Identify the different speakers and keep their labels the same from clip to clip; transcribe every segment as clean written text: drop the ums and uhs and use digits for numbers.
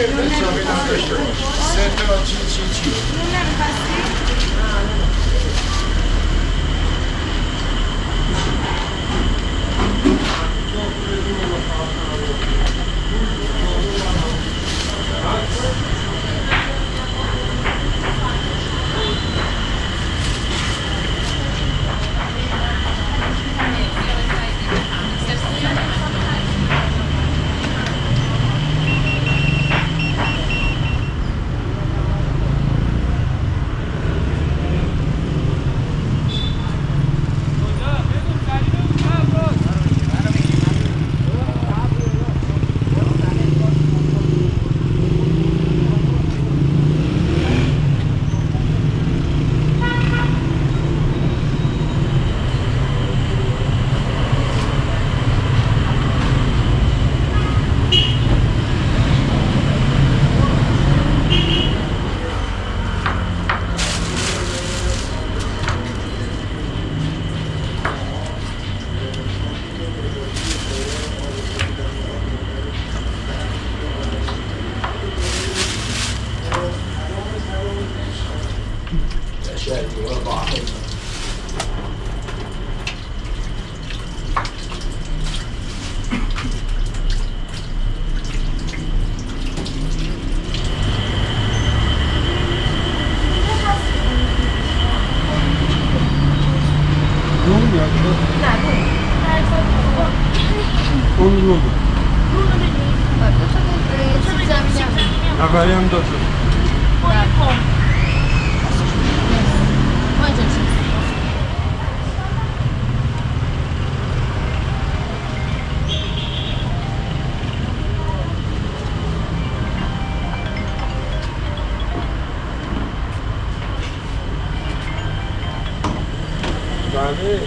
Speaker 1: حسابی نداشته باش. 3 تا چی.
Speaker 2: نون نمیخواستی؟
Speaker 1: اولی هم 2 تا. بله.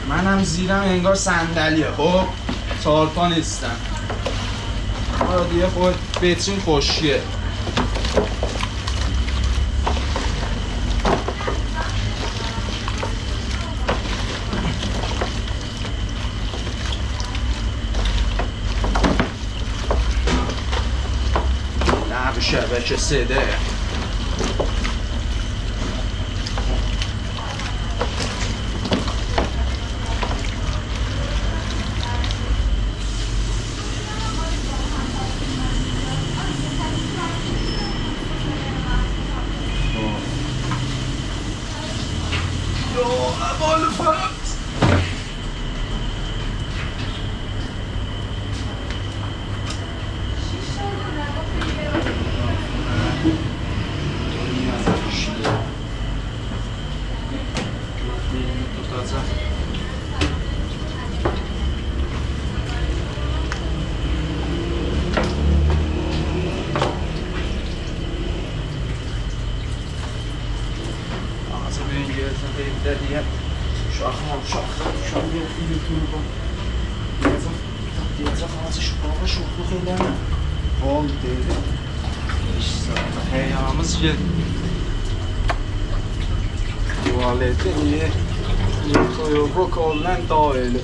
Speaker 3: منم زیرم انگار صندلیه. خب 4 تا نیستن. آره دیگه خود بهترین خوشیه. نه شبکه سده. بالا فرات دیگه شاخه این توربا دیگه خلاص شوخ خیلی نه oğlum dedi. İşte heyamız gel. Tuvalete niye koyuyor kollan daha öyle.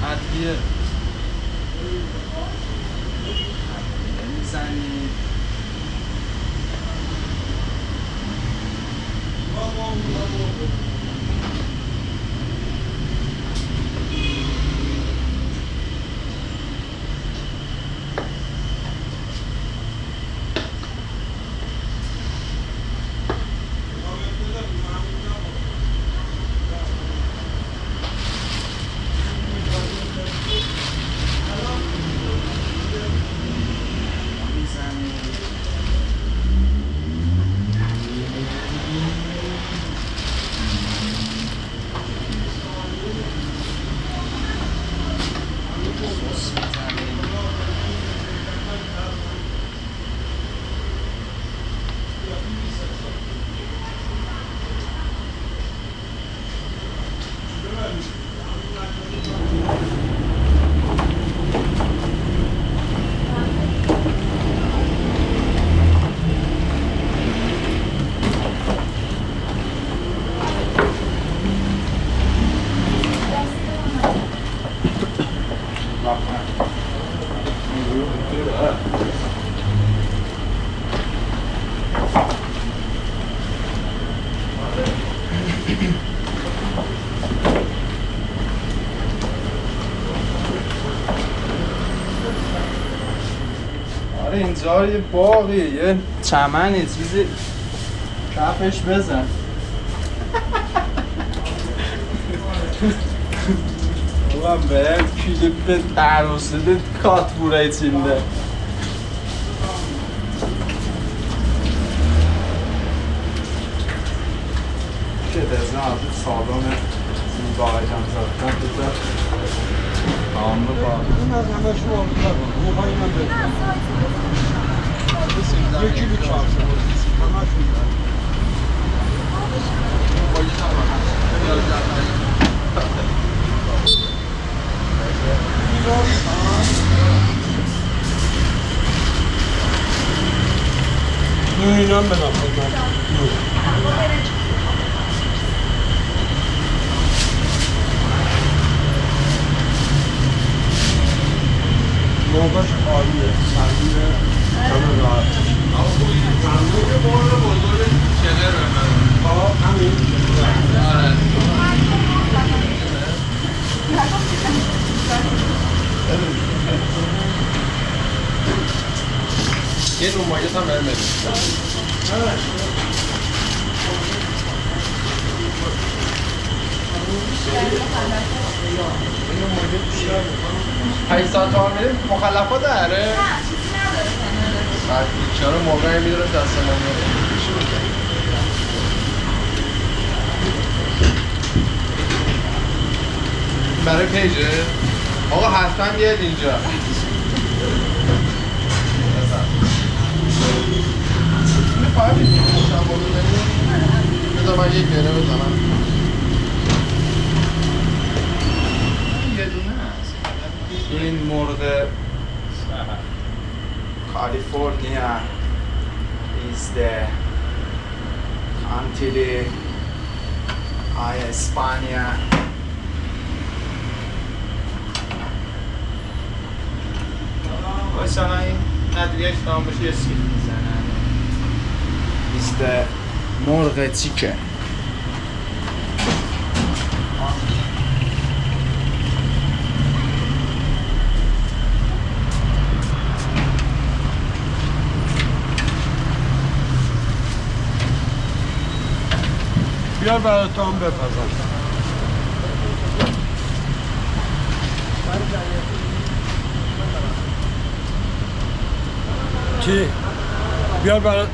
Speaker 3: Adliye. Saniye. اینجا یه باقی یه چمنی چیزی کفش بزن ulan ben küçükte terosunda kat bura içinde Kedezden artık sağlam ve bağlayacağım zaten güzel tamamlı bağlı
Speaker 1: hemen şu oldular bu hayvan dedi yekili çarşı hemen şunlar Nuyla ben atladım. Yoldaş abi, sahibi tanı rahat. Tanrı'yı bu arada bozduğu şeyler önemli. Tamam, hani?
Speaker 2: یه رومایت هم برمید
Speaker 1: Evet.
Speaker 3: 800 تومن میدیم مخلفات داره؟
Speaker 2: نه چیزی نداره.
Speaker 3: چرا موقعی میدونه دست ما میاد برای پیجه؟ آقا حتما بیاید اینجا میخواهی شما بزنیم؟ بذار من یک گره بزنم یه دونه هست این مرغ کالیفرنیا is the country España مثلا این ندریش نام بشه یه سیخ میزنن is the مرغ چیکن
Speaker 1: بیار برای تو هم بپزن. چی؟ بیار برای